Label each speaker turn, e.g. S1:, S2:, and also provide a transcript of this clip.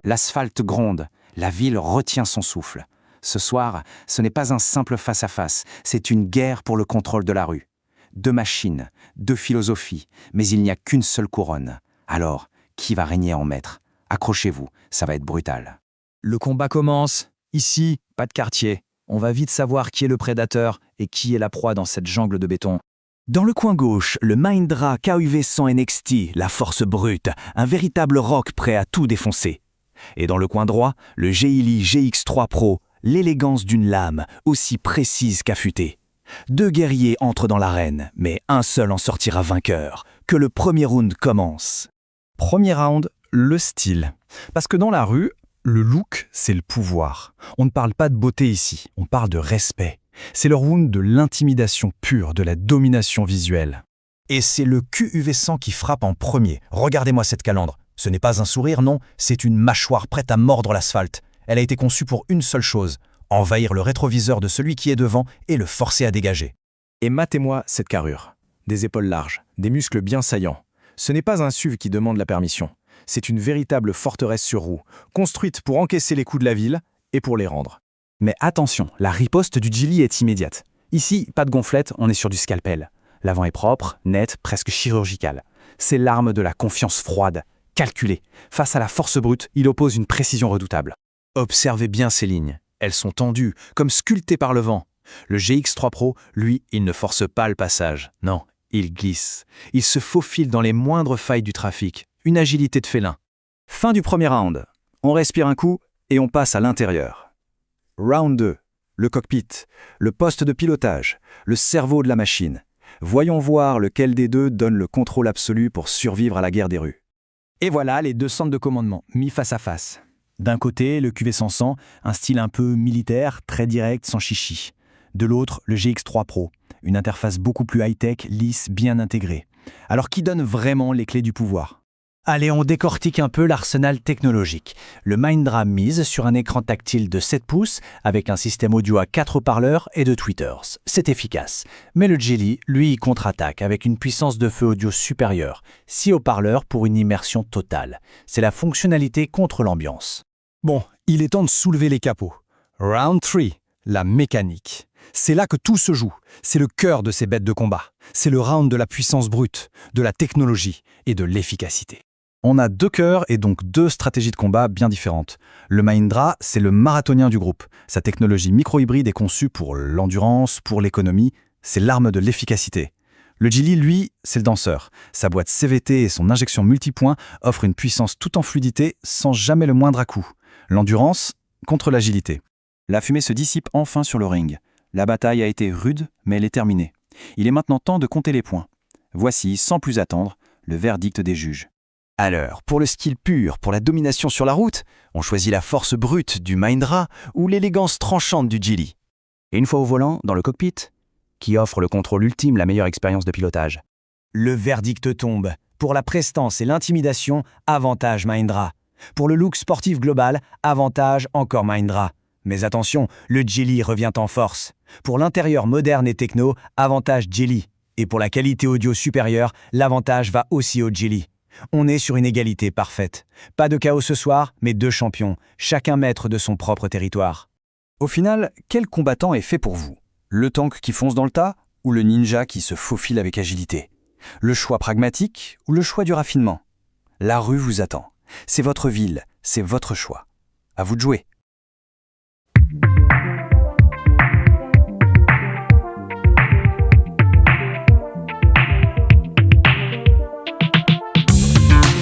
S1: L'asphalte gronde, la ville retient son souffle. Ce soir, ce n'est pas un simple face-à-face, c'est une guerre pour le contrôle de la rue. 2 machines, 2 philosophies, mais il n'y a qu'une seule couronne. Alors, qui va régner en maître? Accrochez-vous, ça va être brutal.
S2: Le combat commence. Ici, pas de quartier. On va vite savoir qui est le prédateur et qui est la proie dans cette jungle de béton.
S3: Dans le coin gauche, le Mahindra KUV100 NXT, la force brute, un véritable rock prêt à tout défoncer. Et dans le coin droit, le Geely GX3 Pro, l'élégance d'une lame, aussi précise qu'affûtée. 2 guerriers entrent dans l'arène, mais un seul en sortira vainqueur. Que le premier round commence.
S4: Premier round, le style. Parce que dans la rue, le look, c'est le pouvoir. On ne parle pas de beauté ici, on parle de respect. C'est le round de l'intimidation pure, de la domination visuelle. Et c'est le KUV100 qui frappe en premier. Regardez-moi cette calandre. Ce n'est pas un sourire, non, c'est une mâchoire prête à mordre l'asphalte. Elle a été conçue pour une seule chose, envahir le rétroviseur de celui qui est devant et le forcer à dégager.
S2: Et matez-moi cette carrure. Des épaules larges, des muscles bien saillants. Ce n'est pas un SUV qui demande la permission. C'est une véritable forteresse sur roues, construite pour encaisser les coups de la ville et pour les rendre.
S5: Mais attention, la riposte du Geely est immédiate. Ici, pas de gonflette, on est sur du scalpel. L'avant est propre, net, presque chirurgical. C'est l'arme de la confiance froide, calculée. Face à la force brute, il oppose une précision redoutable.
S2: Observez bien ces lignes. Elles sont tendues, comme sculptées par le vent. Le GX3 Pro, lui, il ne force pas le passage. Non, il glisse. Il se faufile dans les moindres failles du trafic. Une agilité de félin.
S3: Fin du premier round. On respire un coup et on passe à l'intérieur. Round 2. Le cockpit, le poste de pilotage, le cerveau de la machine. Voyons voir lequel des deux donne le contrôle absolu pour survivre à la guerre des rues.
S2: Et voilà les 2 centres de commandement, mis face à face. D'un côté, le QV100, un style un peu militaire, très direct, sans chichi. De l'autre, le GX3 Pro, une interface beaucoup plus high-tech, lisse, bien intégrée. Alors qui donne vraiment les clés du pouvoir?
S6: Allez, on décortique un peu l'arsenal technologique. Le Mahindra mise sur un écran tactile de 7 pouces avec un système audio à 4 haut-parleurs et 2 tweeters. C'est efficace. Mais le Geely, lui, contre-attaque avec une puissance de feu audio supérieure. 6 haut-parleurs pour une immersion totale. C'est la fonctionnalité contre l'ambiance.
S4: Bon, il est temps de soulever les capots. Round 3, la mécanique. C'est là que tout se joue. C'est le cœur de ces bêtes de combat. C'est le round de la puissance brute, de la technologie et de l'efficacité. On a 2 cœurs et donc 2 stratégies de combat bien différentes. Le Mahindra, c'est le marathonien du groupe. Sa technologie micro-hybride est conçue pour l'endurance, pour l'économie. C'est l'arme de l'efficacité. Le Geely, lui, c'est le danseur. Sa boîte CVT et son injection multipoint offrent une puissance tout en fluidité sans jamais le moindre à-coup. L'endurance contre l'agilité. La fumée se dissipe enfin sur le ring. La bataille a été rude, mais elle est terminée. Il est maintenant temps de compter les points. Voici, sans plus attendre, le verdict des juges.
S3: Alors, pour le skill pur, pour la domination sur la route, on choisit la force brute du Mahindra ou l'élégance tranchante du Geely.
S5: Et une fois au volant, dans le cockpit, qui offre le contrôle ultime, la meilleure expérience de pilotage.
S6: Le verdict tombe. Pour la prestance et l'intimidation, avantage Mahindra. Pour le look sportif global, avantage encore Mahindra. Mais attention, le Geely revient en force. Pour l'intérieur moderne et techno, avantage Geely. Et pour la qualité audio supérieure, l'avantage va aussi au Geely. On est sur une égalité parfaite. Pas de chaos ce soir, mais 2 champions, chacun maître de son propre territoire.
S3: Au final, quel combattant est fait pour vous? Le tank qui fonce dans le tas ou le ninja qui se faufile avec agilité? Le choix pragmatique ou le choix du raffinement? La rue vous attend. C'est votre ville, c'est votre choix. À vous de jouer.